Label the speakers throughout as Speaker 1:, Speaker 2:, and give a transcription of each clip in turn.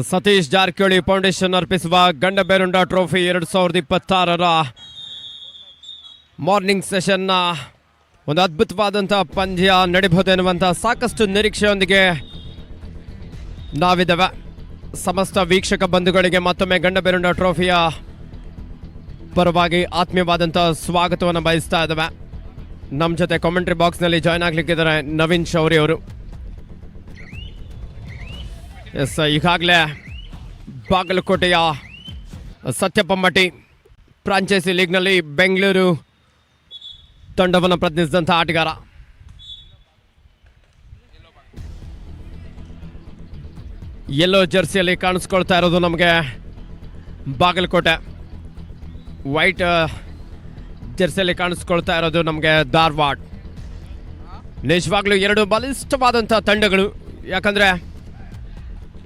Speaker 1: Satish Jarkiholi foundation ಅರ್ಪಿಸುವ ಗಂಡಬೇರುಂಡ trophy 2026ರ morning ಸೆಷನ್ನ ಒಂದು ಅದ್ಭುತವಾದಂಥ ಪಂದ್ಯ ನಡಿಬಹುದು ಎನ್ನುವಂಥ ಸಾಕಷ್ಟು ನಿರೀಕ್ಷೆಯೊಂದಿಗೆ ನಾವಿದ್ದೇವೆ. ಸಮಸ್ತ ವೀಕ್ಷಕ ಬಂಧುಗಳಿಗೆ ಮತ್ತೊಮ್ಮೆ ಗಂಡಬೇರುಂಡ ಟ್ರೋಫಿಯ ಪರವಾಗಿ ಆತ್ಮೀಯವಾದಂಥ ಸ್ವಾಗತವನ್ನು ಬಯಸ್ತಾ ಇದ್ದೇವೆ. ನಮ್ಮ ಜೊತೆ ಕಾಮೆಂಟ್ರಿ ಬಾಕ್ಸ್ನಲ್ಲಿ ಜಾಯ್ನ್ ಆಗಲಿಕ್ಕಿದ್ದಾರೆ ನವೀನ್ ಶೌರಿ ಅವರು. ಎಸ್, ಈಗಾಗಲೇ ಬಾಗಲಕೋಟೆಯ ಸತ್ಯಪಮ್ಮಟ್ಟಿ ಫ್ರಾಂಚೈಸಿ ಲೀಗ್ನಲ್ಲಿ ಬೆಂಗಳೂರು ತಂಡವನ್ನು ಪ್ರತಿನಿಧಿಸಿದಂಥ ಆಟಗಾರ. ಯೆಲ್ಲೋ ಜರ್ಸಿಯಲ್ಲಿ ಕಾಣಿಸ್ಕೊಳ್ತಾ ಇರೋದು ನಮಗೆ ಬಾಗಲಕೋಟೆ, ವೈಟ್ ಜರ್ಸಿಯಲ್ಲಿ ಕಾಣಿಸ್ಕೊಳ್ತಾ ಇರೋದು ನಮಗೆ ಧಾರವಾಡ. ನಿಜವಾಗ್ಲೂ ಎರಡು ಬಲಿಷ್ಠವಾದಂಥ ತಂಡಗಳು. ಯಾಕಂದರೆ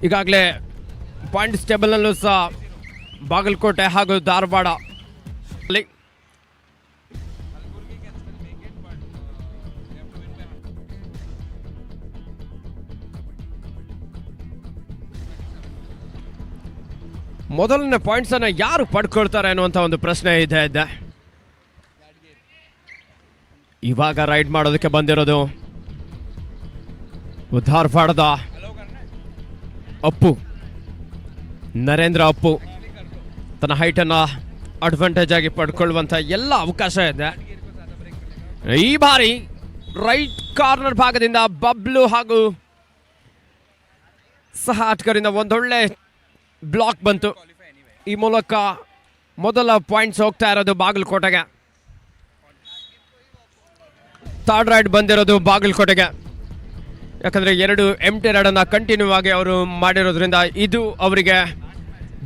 Speaker 1: ಈಗಾಗಲೇ ಪಾಯಿಂಟ್ಸ್ ಟೇಬಲ್ನಲ್ಲೂ ಸಹ ಬಾಗಲಕೋಟೆ ಹಾಗೂ ಧಾರವಾಡ ಮೊದಲನೇ ಪಾಯಿಂಟ್ಸನ್ನು ಯಾರು ಪಡ್ಕೊಳ್ತಾರೆ ಅನ್ನುವಂಥ ಒಂದು ಪ್ರಶ್ನೆ ಇದೆ. ಇವಾಗ ರೈಡ್ ಮಾಡೋದಕ್ಕೆ ಬಂದಿರೋದು ಧಾರವಾಡದ ಅಪ್ಪು, ನರೇಂದ್ರ ಅಪ್ಪು. ತನ್ನ ಹೈಟನ್ನು ಅಡ್ವಾಂಟೇಜ್ ಆಗಿ ಪಡ್ಕೊಳ್ಳುವಂಥ ಎಲ್ಲ ಅವಕಾಶ ಇದೆ. ಈ ಬಾರಿ ರೈಟ್ ಕಾರ್ನರ್ ಭಾಗದಿಂದ ಬಬ್ಲು ಹಾಗೂ ಸಹ ಆಟಗಾರರಿಂದ ಒಂದೊಳ್ಳೆ ಬ್ಲಾಕ್ ಬಂತು. ಈ ಮೂಲಕ ಮೊದಲ ಪಾಯಿಂಟ್ಸ್ ಹೋಗ್ತಾ ಇರೋದು ಬಾಗಲಕೋಟೆಗೆ. ಥರ್ಡ್ ರೈಡ್ ಬಂದಿರೋದು ಬಾಗಲಕೋಟೆಗೆ. ಯಾಕಂದರೆ ಎರಡು ಎಂಟಿ ರೈಡನ್ನು ಕಂಟಿನ್ಯೂ ಆಗಿ ಅವರು ಮಾಡಿರೋದ್ರಿಂದ ಇದು ಅವರಿಗೆ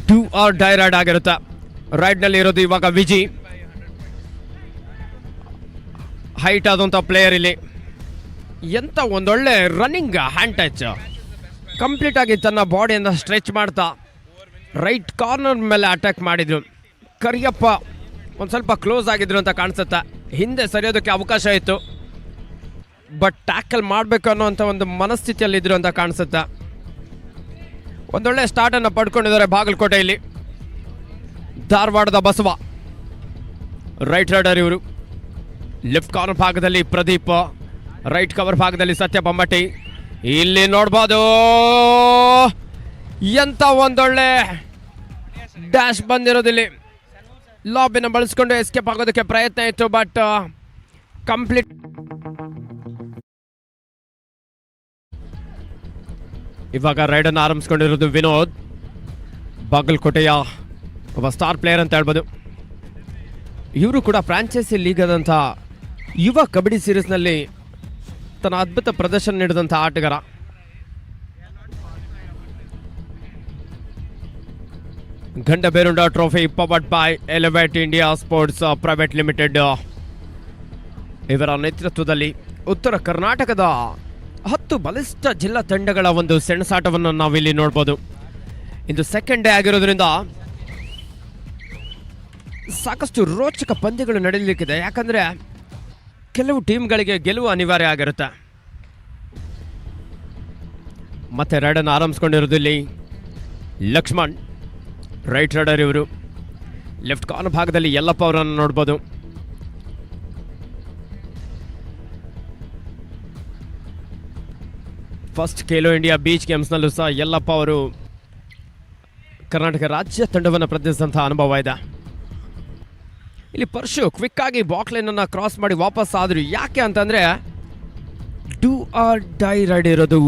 Speaker 1: ಡೂ ಆರ್ ಡೈ ರೈಡ್ ಆಗಿರುತ್ತೆ. ರೈಡ್ನಲ್ಲಿ ಇರೋದು ಇವಾಗ ವಿಜಿ, ಹೈಟ್ ಆದಂಥ ಪ್ಲೇಯರ್. ಇಲ್ಲಿ ಎಂಥ ಒಂದೊಳ್ಳೆ ರನ್ನಿಂಗ್ ಹ್ಯಾಂಡ್ ಟಚ್, ಕಂಪ್ಲೀಟಾಗಿ ತನ್ನ ಬಾಡಿಯನ್ನು ಸ್ಟ್ರೆಚ್ ಮಾಡ್ತಾ ರೈಟ್ ಕಾರ್ನರ್ ಮೇಲೆ ಅಟ್ಯಾಕ್ ಮಾಡಿದ್ರು. ಕರಿಯಪ್ಪ ಒಂದು ಸ್ವಲ್ಪ ಕ್ಲೋಸ್ ಆಗಿದ್ರು ಅಂತ ಕಾಣಿಸುತ್ತೆ. ಹಿಂದೆ ಸರಿಯೋದಕ್ಕೆ ಅವಕಾಶ ಇತ್ತು, ಬಟ್ ಟ್ಯಾಕಲ್ ಮಾಡಬೇಕು ಅನ್ನೋವಂಥ ಒಂದು ಮನಸ್ಥಿತಿಯಲ್ಲಿದ್ದರು ಅಂತ ಕಾಣಿಸುತ್ತೆ. ಒಂದೊಳ್ಳೆ ಸ್ಟಾರ್ಟನ್ನು ಪಡ್ಕೊಂಡಿದ್ದಾರೆ ಬಾಗಲಕೋಟೆಯಲ್ಲಿ. ಧಾರವಾಡದ ಬಸವ ರೈಟ್ ರೈಡರ್ ಇವರು. ಲೆಫ್ಟ್ ಕಾರ್ನರ್ ಭಾಗದಲ್ಲಿ ಪ್ರದೀಪ್, ರೈಟ್ ಕವರ್ ಭಾಗದಲ್ಲಿ ಸತ್ಯಪಮ್ಮಟ್ಟಿ. ಇಲ್ಲಿ ನೋಡ್ಬೋದು ಎಂಥ ಒಂದೊಳ್ಳೆ ಡ್ಯಾಶ್ ಬಂದಿರೋದಿಲ್ಲಿ. ಲಾಬಿನ ಬಳಸ್ಕೊಂಡು ಎಸ್ಕೇಪ್ ಆಗೋದಕ್ಕೆ ಪ್ರಯತ್ನ ಇತ್ತು, ಬಟ್ ಕಂಪ್ಲೀಟ್. ಇವಾಗ ರೈಡನ್ನು ಆರಂಭಿಸ್ಕೊಂಡಿರೋದು ವಿನೋದ್, ಬಾಗಲಕೋಟೆಯ ಒಬ್ಬ ಸ್ಟಾರ್ ಪ್ಲೇಯರ್ ಅಂತ ಹೇಳ್ಬೋದು. ಇವರು ಕೂಡ ಫ್ರಾಂಚೈಸಿ ಲೀಗ್ ಆದಂಥ ಯುವ ಕಬಡ್ಡಿ ಸೀರೀಸ್ನಲ್ಲಿ ತನ್ನ ಅದ್ಭುತ ಪ್ರದರ್ಶನ ನೀಡಿದಂಥ ಆಟಗಾರ. Gandaberunda trophy powered by Elevate India Sports Private Limited ಇವರ ನೇತೃತ್ವದಲ್ಲಿ ಉತ್ತರ ಕರ್ನಾಟಕದ 10 ಬಲಿಷ್ಠ ಜಿಲ್ಲಾ ತಂಡಗಳ ಒಂದು ಸೆಣಸಾಟವನ್ನು ನಾವಿಲ್ಲಿ ನೋಡ್ಬೋದು. ಇಂದು ಸೆಕೆಂಡ್ ಡೇ ಆಗಿರೋದ್ರಿಂದ ಸಾಕಷ್ಟು ರೋಚಕ ಪಂದ್ಯಗಳು ನಡೆಯಲಿಕ್ಕಿದೆ. ಯಾಕಂದರೆ ಕೆಲವು ಟೀಮ್ಗಳಿಗೆ ಗೆಲುವು ಅನಿವಾರ್ಯ ಆಗಿರುತ್ತೆ. ಮತ್ತೆ ರೈಡನ್ನು ಆರಂಭಿಸ್ಕೊಂಡಿರೋದು ಇಲ್ಲಿ ಲಕ್ಷ್ಮಣ್, ರೈಟ್ ರೈಡರ್ ಇವರು. ಲೆಫ್ಟ್ ಕಾರ್ನರ್ ಭಾಗದಲ್ಲಿ ಯಲ್ಲಪ್ಪ ಅವರನ್ನು ನೋಡ್ಬೋದು. ಫಸ್ಟ್ ಖೇಲೋ ಇಂಡಿಯಾ ಬೀಚ್ ಗೇಮ್ಸ್ನಲ್ಲೂ ಸಹ ಯಲ್ಲಪ್ಪ ಅವರು ಕರ್ನಾಟಕ ರಾಜ್ಯ ತಂಡವನ್ನು ಪ್ರತಿನಿಧಿಸಿದಂಥ ಅನುಭವ ಇದೆ. ಇಲ್ಲಿ ಪರ್ಶು ಕ್ವಿಕ್ ಆಗಿ ಬಾಕ್ಲೈನನ್ನು ಕ್ರಾಸ್ ಮಾಡಿ ವಾಪಸ್ ಆದರು. ಯಾಕೆ ಅಂತಂದರೆ ಡೂ ಆರ್ ಡೈ ರೈಡ್ ಇರೋದು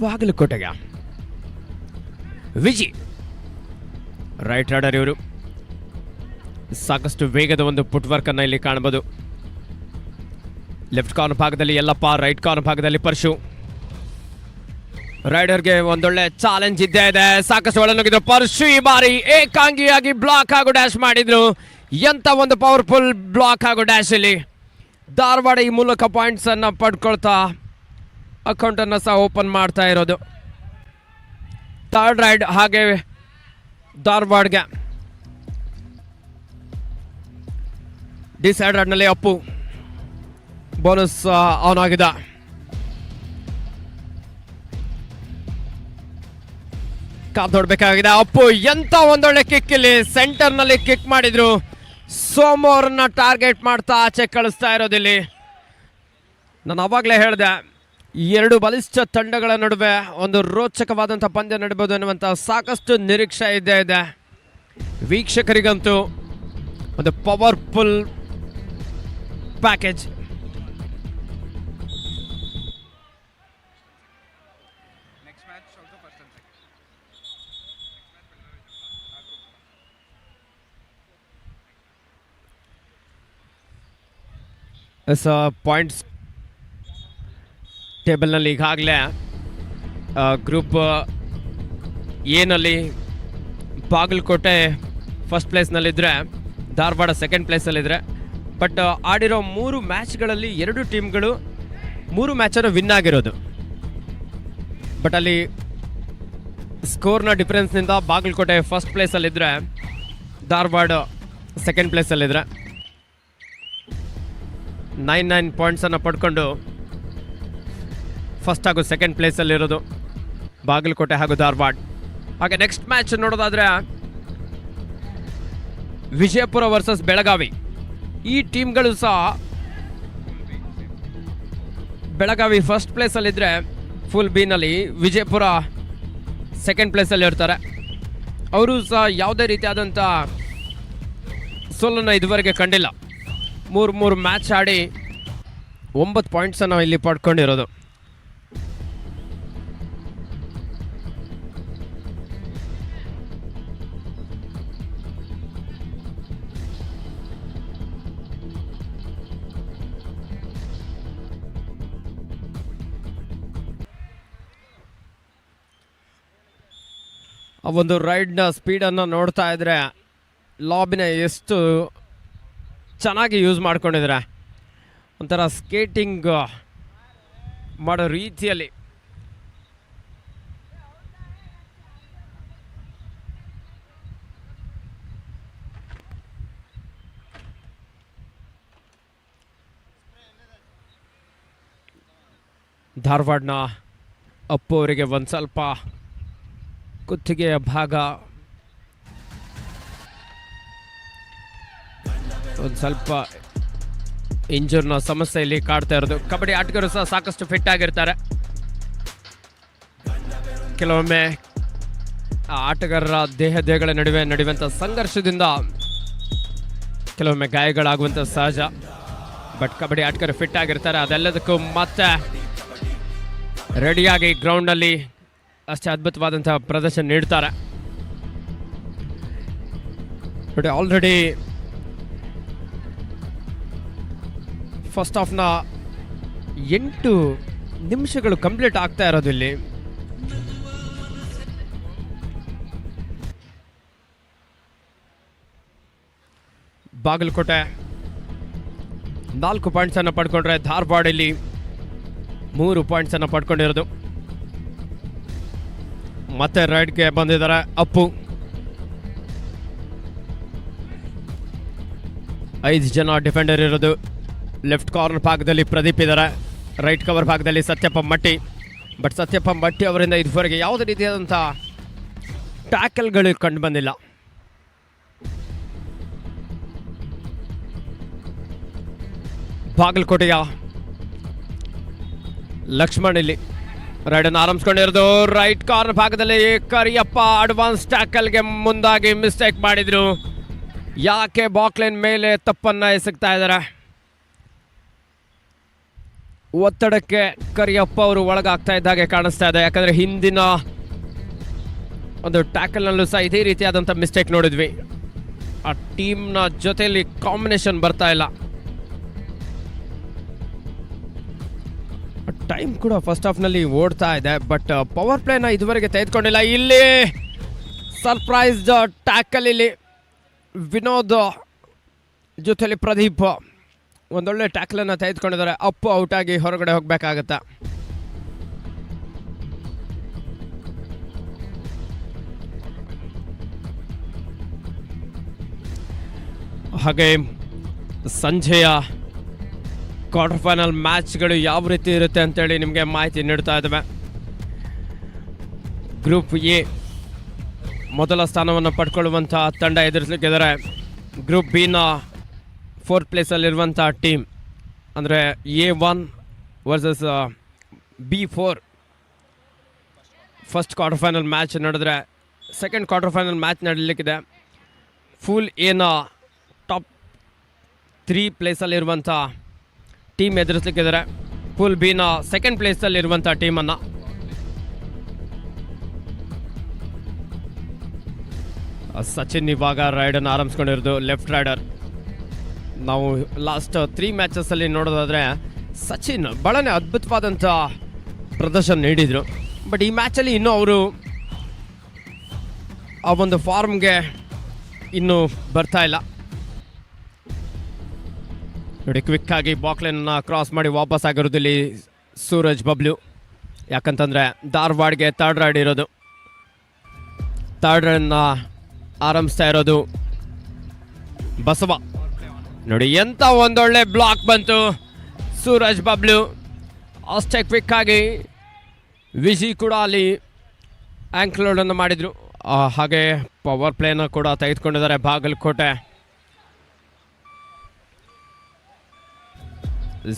Speaker 1: ಬಾಗಲಕೋಟೆಗೆ. ವಿಜಿ ರೈಟ್ ರೈಡರ್ ಇವರು. ಸಾಕಷ್ಟು ವೇಗದ ಒಂದು ಫುಟ್ ವರ್ಕ್ ಅನ್ನು ಇಲ್ಲಿ ಕಾಣಬಹುದು. ಲೆಫ್ಟ್ ಕಾರ್ನರ್ ಭಾಗದಲ್ಲಿ ಯಲ್ಲಪ್ಪ, ರೈಟ್ ಕಾರ್ನರ್ ಭಾಗದಲ್ಲಿ ಪರ್ಶು. ರೈಡರ್ಗೆ ಒಂದೊಳ್ಳೆ ಚಾಲೆಂಜ್ ಇದ್ದೇ ಇದೆ. ಸಾಕಷ್ಟು ಒಳನುಗ್ಗಿದ್ರು ಪರ್ಶು. ಈ ಬಾರಿ ಏಕಾಂಗಿಯಾಗಿ ಬ್ಲಾಕ್ ಹಾಗೂ ಡ್ಯಾಶ್ ಮಾಡಿದ್ರು. ಎಂಥ ಒಂದು ಪವರ್ಫುಲ್ ಬ್ಲಾಕ್ ಹಾಗೂ ಡ್ಯಾಶ್ ಇಲ್ಲಿ. ಧಾರವಾಡ ಈ ಮೂಲಕ ಪಾಯಿಂಟ್ಸ್ ಅನ್ನು ಪಡ್ಕೊಳ್ತಾ ಅಕೌಂಟನ್ನು ಸಹ ಓಪನ್ ಮಾಡ್ತಾ ಇರೋದು. ಥರ್ಡ್ ರೈಡ್ ಹಾಗೆ ಧಾರವಾಡ್ಗೆ. ಡಿಸೈಡ್ ರೈಡ್ನಲ್ಲಿ ಅಪ್ಪು ಬೋನಸ್ ಆನ್ ಆಗಿದೆ. ಕಾದ್ ನೋಡ್ಬೇಕಾಗಿದೆ. ಅಪ್ಪು ಎಂತ ಒಂದೊಳ್ಳೆ ಕಿಕ್ ಇಲ್ಲಿ ಸೆಂಟರ್ ನಲ್ಲಿ ಕಿಕ್ ಮಾಡಿದ್ರು. ಸೋಮು ಅವರನ್ನ ಟಾರ್ಗೆಟ್ ಮಾಡ್ತಾ ಆಚೆ ಕಳಿಸ್ತಾ ಇರೋದಿಲ್ಲಿ. ನಾನು ಅವಾಗಲೇ ಹೇಳಿದೆ, ಎರಡು ಬಲಿಷ್ಠ ತಂಡಗಳ ನಡುವೆ ಒಂದು ರೋಚಕವಾದಂಥ ಪಂದ್ಯ ನಡೀಬೋದು ಅನ್ನುವಂಥ ಸಾಕಷ್ಟು ನಿರೀಕ್ಷೆ ಇದ್ದೇ ಇದೆ. ವೀಕ್ಷಕರಿಗಂತೂ ಒಂದು ಪವರ್ಫುಲ್ ಪ್ಯಾಕೇಜ್. ಪಾಯಿಂಟ್ಸ್ ಟೇಬಲ್ನಲ್ಲಿ ಈಗಾಗಲೇ ಗ್ರೂಪ್ ಎನಲ್ಲಿ ಬಾಗಲಕೋಟೆ ಫಸ್ಟ್ ಪ್ಲೇಸ್ನಲ್ಲಿದ್ದರೆ, ಧಾರವಾಡ ಸೆಕೆಂಡ್ ಪ್ಲೇಸಲ್ಲಿದ್ದರೆ. ಬಟ್ ಆಡಿರೋ 3 ಮ್ಯಾಚ್ಗಳಲ್ಲಿ 2 ಟೀಮ್ಗಳು 3 ಮ್ಯಾಚನ್ನು ವಿನ್ ಆಗಿರೋದು. ಬಟ್ ಅಲ್ಲಿ ಸ್ಕೋರ್ನ ಡಿಫ್ರೆನ್ಸ್ನಿಂದ ಬಾಗಲಕೋಟೆ ಫಸ್ಟ್ ಪ್ಲೇಸಲ್ಲಿದ್ದರೆ, ಧಾರವಾಡ ಸೆಕೆಂಡ್ ಪ್ಲೇಸಲ್ಲಿದ್ದರೆ 9 ಪಾಯಿಂಟ್ಸನ್ನು ಪಡ್ಕೊಂಡು ಫಸ್ಟ್ ಹಾಗೂ ಸೆಕೆಂಡ್ ಪ್ಲೇಸಲ್ಲಿರೋದು ಬಾಗಲಕೋಟೆ ಹಾಗೂ ಧಾರವಾಡ. ಹಾಗೆ ನೆಕ್ಸ್ಟ್ ಮ್ಯಾಚ್ ನೋಡೋದಾದರೆ ವಿಜಯಪುರ ವರ್ಸಸ್ ಬೆಳಗಾವಿ. ಈ ಟೀಮ್ಗಳು ಸಹ ಬೆಳಗಾವಿ ಫಸ್ಟ್ ಪ್ಲೇಸಲ್ಲಿದ್ದರೆ ಫುಲ್ ಬಿನಲ್ಲಿ, ವಿಜಯಪುರ ಸೆಕೆಂಡ್ ಪ್ಲೇಸಲ್ಲಿ ಇರ್ತಾರೆ. ಅವರು ಸಹ ಯಾವುದೇ ರೀತಿಯಾದಂಥ ಸೋಲನ್ನು ಇದುವರೆಗೆ ಕಂಡಿಲ್ಲ. 3 ಮ್ಯಾಚ್ ಆಡಿ 9 ಪಾಯಿಂಟ್ಸನ್ನು ಇಲ್ಲಿ ಪಡ್ಕೊಂಡಿರೋದು. ಆ ಒಂದು ರೈಡ್ನ ಸ್ಪೀಡನ್ನು ನೋಡ್ತಾ ಇದ್ರೆ ಲಾಬಿನ ಎಷ್ಟು ಚೆನ್ನಾಗಿ ಯೂಸ್ ಮಾಡ್ಕೊಂಡಿದ್ದಾರೆ. ಒಂಥರ ಸ್ಕೇಟಿಂಗ್ ಮಾಡೋ ರೀತಿಯಲ್ಲಿ. ಧಾರವಾಡನ ಅಪ್ಪು ಅವರಿಗೆ ಒಂದು ಸ್ವಲ್ಪ ಕುತ್ತಿಗೆಯ ಭಾಗ ಒಂದು ಸ್ವಲ್ಪ ಇಂಜೂರ್ನ ಸಮಸ್ಯೆ ಇಲ್ಲಿ ಕಾಡ್ತಾ ಇರೋದು. ಕಬಡ್ಡಿ ಆಟಗಾರರು ಸಹ ಸಾಕಷ್ಟು ಫಿಟ್ ಆಗಿರ್ತಾರೆ. ಕೆಲವೊಮ್ಮೆ ಆ ಆಟಗಾರರ ದೇಹಗಳ ನಡುವೆ ನಡೆಯುವಂಥ ಸಂಘರ್ಷದಿಂದ ಕೆಲವೊಮ್ಮೆ ಗಾಯಗಳಾಗುವಂಥ ಸಹಜ. ಬಟ್ ಕಬಡ್ಡಿ ಆಟಗಾರರು ಫಿಟ್ ಆಗಿರ್ತಾರೆ. ಅದೆಲ್ಲದಕ್ಕೂ ಮತ್ತೆ ರೆಡಿಯಾಗಿ ಗ್ರೌಂಡಲ್ಲಿ ಅಷ್ಟೇ ಅದ್ಭುತವಾದಂಥ ಪ್ರದರ್ಶನ ನೀಡ್ತಾರೆ. ಬಟ್ ಆಲ್ರೆಡಿ ಫಸ್ಟ್ ಹಾಫ್ನ 8 ನಿಮಿಷಗಳು ಕಂಪ್ಲೀಟ್ ಆಗ್ತಾ ಇರೋದು ಇಲ್ಲಿ. ಬಾಗಲಕೋಟೆ 4 ಪಾಯಿಂಟ್ಸನ್ನು ಪಡ್ಕೊಂಡ್ರೆ, ಧಾರವಾಡ ಇಲ್ಲಿ 3 ಪಾಯಿಂಟ್ಸನ್ನು ಪಡ್ಕೊಂಡಿರೋದು. ಮತ್ತೆ ರೈಡ್ಗೆ ಬಂದಿದ್ದಾರೆ ಅಪ್ಪು. 5 ಜನ ಡಿಫೆಂಡರ್ ಇರೋದು. ಲೆಫ್ಟ್ ಕಾರ್ನರ್ ಭಾಗದಲ್ಲಿ ಪ್ರದೀಪ್ ಇದ್ದಾರೆ, ರೈಟ್ ಕವರ್ ಭಾಗದಲ್ಲಿ ಸತ್ಯಪ್ಪ ಮಟ್ಟಿ. ಬಟ್ ಸತ್ಯಪ್ಪ ಮಟ್ಟಿ ಅವರಿಂದ ಇದುವರೆಗೆ ಯಾವುದೇ ರೀತಿಯಾದಂಥ ಟ್ಯಾಕಲ್ಗಳು ಕಂಡು ಬಂದಿಲ್ಲ. ಬಾಗಲಕೋಟೆಯ ಲಕ್ಷ್ಮಣ್ ಇಲ್ಲಿ ರೈಡನ್ನು ಆರಂಭಿಸ್ಕೊಂಡಿರೋದು. ರೈಟ್ ಕಾರ್ನರ್ ಭಾಗದಲ್ಲಿ ಕರಿಯಪ್ಪ ಅಡ್ವಾನ್ಸ್ ಟ್ಯಾಕಲ್ಗೆ ಮುಂದಾಗಿ ಮಿಸ್ಟೇಕ್ ಮಾಡಿದ್ರು. ಯಾಕೆ ಬಾಕ್ಲೈನ್ ಮೇಲೆ ತಪ್ಪನ್ನು ಎಸಗ್ತಾ ಇದ್ದಾರೆ? ಒತ್ತಡಕ್ಕೆ ಕರಿಯಪ್ಪ ಅವರು ಒಳಗಾಗ್ತಾ ಇದ್ದಾಗೆ ಕಾಣಿಸ್ತಾ ಇದೆ. ಯಾಕಂದರೆ ಹಿಂದಿನ ಒಂದು ಟ್ಯಾಕಲ್ನಲ್ಲೂ ಸಹ ಇದೇ ರೀತಿಯಾದಂಥ ಮಿಸ್ಟೇಕ್ ನೋಡಿದ್ವಿ. ಆ ಟೀಮ್ನ ಜೊತೆಯಲ್ಲಿ ಕಾಂಬಿನೇಷನ್ ಬರ್ತಾ ಇಲ್ಲ. ಟೈಮ್ ಕೂಡ ಫಸ್ಟ್ ಹಾಫ್ನಲ್ಲಿ ಓಡ್ತಾ ಇದೆ. ಬಟ್ ಪವರ್ ಪ್ಲೇನ ಇದುವರೆಗೆ ತೆಗೆದುಕೊಂಡಿಲ್ಲ. ಇಲ್ಲಿ ಸರ್ಪ್ರೈಸ್ ಟ್ಯಾಕಲ್ ಇಲ್ಲಿ ವಿನೋದ್ ಜೊತೆಲಿ ಪ್ರದೀಪ್ ಒಂದೊಳ್ಳೆ ಟ್ಯಾಕಲನ್ನು ತೆಗೆದುಕೊಂಡಿದ್ದಾರೆ. ಅಪ್ಪು ಔಟಾಗಿ ಹೊರಗಡೆ ಹೋಗಬೇಕಾಗತ್ತೆ. ಹಾಗೆ ಸಂಜೆಯ ಕ್ವಾರ್ಟರ್ ಫೈನಲ್ ಮ್ಯಾಚ್ಗಳು ಯಾವ ರೀತಿ ಇರುತ್ತೆ ಅಂತೇಳಿ ನಿಮಗೆ ಮಾಹಿತಿ ನೀಡ್ತಾ ಇದ್ದಾವೆ. ಗ್ರೂಪ್ ಎ ಮೊದಲ ಸ್ಥಾನವನ್ನು ಪಡ್ಕೊಳ್ಳುವಂಥ ತಂಡ ಎದುರಿಸಲಿಕ್ಕಿದ್ದಾರೆ. ಗ್ರೂಪ್ ಬಿನ 4th ಪ್ಲೇಸಲ್ಲಿರುವಂಥ ಟೀಮ್ ಅಂದರೆ A1 versus B4. First quarter final match ನಡೆದ್ರೆ ಸೆಕೆಂಡ್ ಕ್ವಾರ್ಟರ್ ಫೈನಲ್ ಮ್ಯಾಚ್ ನಡೀಲಿಕ್ಕಿದೆ. ಫುಲ್ ಎನ ಟಾಪ್ 3 ಪ್ಲೇಸಲ್ಲಿರುವಂಥ ಟೀಮ್ ಎದುರಿಸಲಿಕ್ಕಿದ್ದಾರೆ ಫುಲ್ ಬಿನ ಸೆಕೆಂಡ್ ಪ್ಲೇಸಲ್ಲಿರುವಂಥ ಟೀಮನ್ನು. ಸಚಿನ್ ಇವಾಗ ರೈಡನ್ನು ಆರಂಭಿಸ್ಕೊಂಡಿರೋದು ಲೆಫ್ಟ್ ರೈಡರ್. ನಾವು ಲಾಸ್ಟ್ 3 ಮ್ಯಾಚಸ್ಸಲ್ಲಿ ನೋಡೋದಾದರೆ ಸಚಿನ್ ಭಾಳನೇ ಅದ್ಭುತವಾದಂಥ ಪ್ರದರ್ಶನ ನೀಡಿದರು. ಬಟ್ ಈ ಮ್ಯಾಚಲ್ಲಿ ಇನ್ನೂ ಅವರು ಆ ಒಂದು ಫಾರ್ಮ್ಗೆ ಇನ್ನೂ ಬರ್ತಾ ಇಲ್ಲ. ನೋಡಿ, ಕ್ವಿಕ್ಕಾಗಿ ಬಾಕ್ಲೈನನ್ನು ಕ್ರಾಸ್ ಮಾಡಿ ವಾಪಸ್ ಆಗಿರೋದು ಇಲ್ಲಿ ಸೂರಜ್ ಬಬ್ಲು. ಯಾಕಂತಂದರೆ ಧಾರವಾಡ್ಗೆ 3rd ರೈಡ್ ಇರೋದು. 3rd ರೈಡನ್ನು ಆರಂಭಿಸ್ತಾ ಇರೋದು ಬಸವ. ನೋಡಿ, ಎಂಥ ಒಂದೊಳ್ಳೆ ಬ್ಲಾಕ್ ಬಂತು ಸೂರಜ್ ಬಬ್ಲು. ಅಷ್ಟೇ ಕ್ವಿಕ್ಕಾಗಿ ವಿಜಿ ಕೂಡ ಅಲ್ಲಿ ಆ್ಯಂಕ್ಲೋಡನ್ನು ಮಾಡಿದರು. ಹಾಗೆ ಪವರ್ ಪ್ಲೇನ ಕೂಡ ತೆಗೆದುಕೊಂಡಿದ್ದಾರೆ ಬಾಗಲಕೋಟೆ.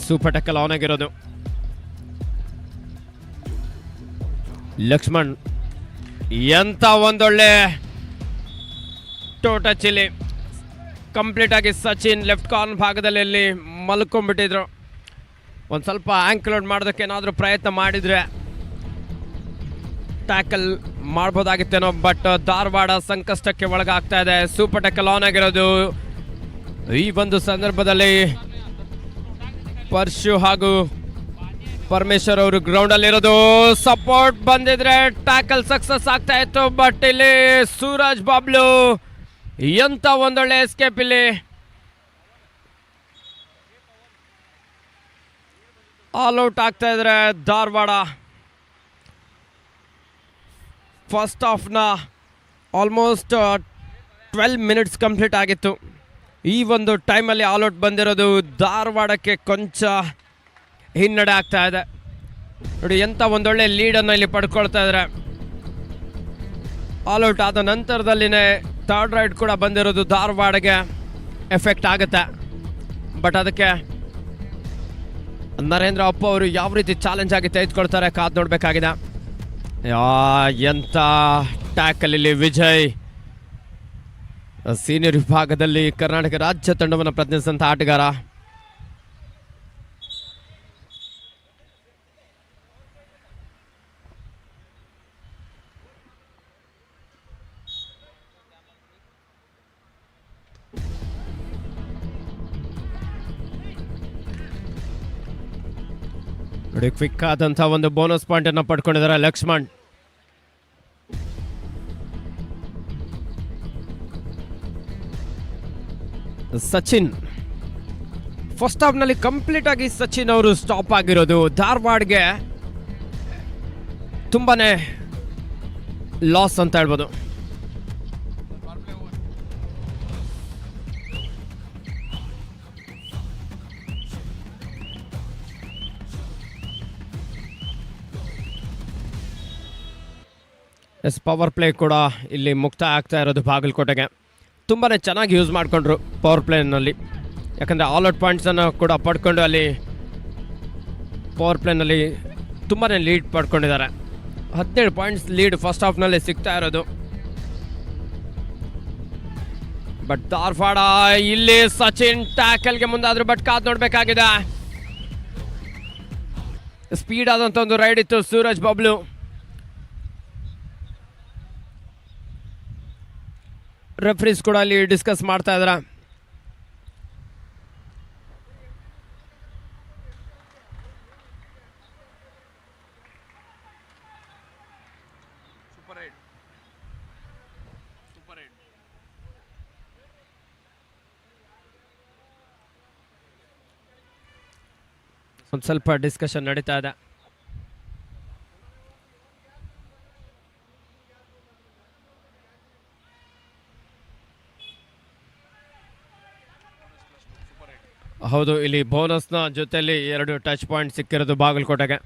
Speaker 1: ಸೂಪರ್ ಟಕ್ಕಲ್ ಆನ್ ಆಗಿರೋದು. ಲಕ್ಷ್ಮಣ್ ಎಂಥ ಒಂದೊಳ್ಳೆ ಟೋಟಚ್ ಇಲ್ಲಿ. ಕಂಪ್ಲೀಟಾಗಿ ಸಚಿನ್ ಲೆಫ್ಟ್ ಕಾರ್ನರ್ ಭಾಗದಲ್ಲಿ ಇಲ್ಲಿ ಮಲ್ಕೊಂಡ್ಬಿಟ್ಟಿದ್ರು. ಒಂದು ಸ್ವಲ್ಪ ಆ್ಯಂಕ್ಲೋಡ್ ಮಾಡೋದಕ್ಕೆ ಏನಾದರೂ ಪ್ರಯತ್ನ ಮಾಡಿದರೆ ಟ್ಯಾಕಲ್ ಮಾಡ್ಬೋದಾಗಿತ್ತೇನೋ. ಬಟ್ ಧಾರವಾಡ ಸಂಕಷ್ಟಕ್ಕೆ ಒಳಗಾಗ್ತಾ ಇದೆ. ಸೂಪರ್ ಟ್ಯಾಕಲ್ ಆನ್ ಆಗಿರೋದು. ಈ ಒಂದು ಸಂದರ್ಭದಲ್ಲಿ ಪರ್ಶು ಹಾಗೂ ಪರಮೇಶ್ವರ್ ಅವರು ಗ್ರೌಂಡಲ್ಲಿರೋದು. ಸಪೋರ್ಟ್ ಬಂದಿದ್ರೆ ಟ್ಯಾಕಲ್ ಸಕ್ಸಸ್ ಆಗ್ತಾ ಇತ್ತು. ಬಟ್ ಇಲ್ಲಿ ಸೂರಜ್ ಬಾಬ್ಲು ಎಂಥ ಒಂದೊಳ್ಳೆ ಎಸ್ಕೇಪ್ ಇಲ್ಲಿ. ಆಲ್ ಔಟ್ ಆಗ್ತಾ ಇದ್ರೆ ಧಾರವಾಡ. ಫಸ್ಟ್ ಹಾಫ್ನ ಆಲ್ಮೋಸ್ಟ್ 12 ಮಿನಿಟ್ಸ್ ಕಂಪ್ಲೀಟ್ ಆಗಿತ್ತು. ಈ ಒಂದು ಟೈಮಲ್ಲಿ ಆಲ್ ಔಟ್ ಬಂದಿರೋದು ಧಾರವಾಡಕ್ಕೆ ಕೊಂಚ ಹಿನ್ನಡೆ ಆಗ್ತಾ ಇದೆ. ನೋಡಿ, ಎಂಥ ಒಂದೊಳ್ಳೆ ಲೀಡನ್ನು ಇಲ್ಲಿ ಪಡ್ಕೊಳ್ತಾ ಇದ್ದಾರೆ. ಆಲ್ ಔಟ್ ಆದ ನಂತರದಲ್ಲಿನೇ 3rd ರೈಡ್ ಕೂಡ ಬಂದಿರೋದು ಧಾರವಾಡಗೆ ಎಫೆಕ್ಟ್ ಆಗುತ್ತೆ. ಬಟ್ ಅದಕ್ಕೆ ನರೇಂದ್ರ ಅಪ್ಪ ಅವರು ಯಾವ ರೀತಿ ಚಾಲೆಂಜ್ ಆಗಿ ತೆಗೆದುಕೊಳ್ತಾರೆ ಕಾದು ನೋಡಬೇಕಾಗಿದೆ. ಎಂಥ ಟ್ಯಾಕಲ್ ಇಲ್ಲಿ ವಿಜಯ್. ಸೀನಿಯರ್ ವಿಭಾಗದಲ್ಲಿ ಕರ್ನಾಟಕ ರಾಜ್ಯ ತಂಡವನ್ನು ಪ್ರತಿನಿಧಿಸಿದಂಥ ಆಟಗಾರ. ನೋಡಿ, ಕ್ವಿಕ್ ಆದಂಥ ಒಂದು ಬೋನಸ್ ಪಾಯಿಂಟ್ ಅನ್ನು ಪಡ್ಕೊಂಡಿದ್ದಾರೆ ಲಕ್ಷ್ಮಣ್. ಸಚಿನ್ ಫಸ್ಟ್ ಹಾಫ್ನಲ್ಲಿ ಕಂಪ್ಲೀಟ್ ಆಗಿ ಸಚಿನ್ ಅವರು ಸ್ಟಾಪ್ ಆಗಿರೋದು ಧಾರವಾಡ್ಗೆ ತುಂಬಾನೇ ಲಾಸ್ ಅಂತ ಹೇಳ್ಬೋದು. ಪವರ್ ಪ್ಲೇ ಕೂಡ ಇಲ್ಲಿ ಮುಕ್ತಾಯ ಆಗ್ತಾ ಇರೋದು ಬಾಗಲಕೋಟೆಗೆ. ತುಂಬಾ ಚೆನ್ನಾಗಿ ಯೂಸ್ ಮಾಡಿಕೊಂಡ್ರು ಪವರ್ ಪ್ಲೇನಲ್ಲಿ. ಯಾಕಂದರೆ ಆಲ್ ಔಟ್ ಪಾಯಿಂಟ್ಸನ್ನು ಕೂಡ ಪಡ್ಕೊಂಡು ಅಲ್ಲಿ ಪವರ್ ಪ್ಲೇನಲ್ಲಿ ತುಂಬಾ ಲೀಡ್ ಪಡ್ಕೊಂಡಿದ್ದಾರೆ. 17 ಪಾಯಿಂಟ್ಸ್ ಲೀಡ್ ಫಸ್ಟ್ ಹಾಫ್ನಲ್ಲಿ ಸಿಗ್ತಾ ಇರೋದು. ಬಟ್ ಧಾರವಾಡ ಇಲ್ಲಿ ಸಚಿನ್ ಟ್ಯಾಕಲ್ಗೆ ಮುಂದಾದ್ರು. ಬಟ್ ಕಾದು ನೋಡಬೇಕಾಗಿದೆ. ಸ್ಪೀಡ್ ಆದಂಥ ಒಂದು ರೈಡ್ ಇತ್ತು ಸೂರಜ್ ಬಬ್ಲು. ರೆಫ್ರೀಸ್ ಕೂಡ ಅಲ್ಲಿ ಡಿಸ್ಕಸ್ ಮಾಡ್ತಾ ಇದ್ದಾರೆ. ಒಂದು ಸ್ವಲ್ಪ ಡಿಸ್ಕಷನ್ ನಡೀತಾ ಇದೆ. ಹೌದು, ಇಲ್ಲಿ ಬೋನಸ್ನ ಜೊತೆಯಲ್ಲಿ 2 ಟಚ್ ಪಾಯಿಂಟ್ ಸಿಕ್ಕಿರೋದು ಬಾಗಲಕೋಟೆಗೆ.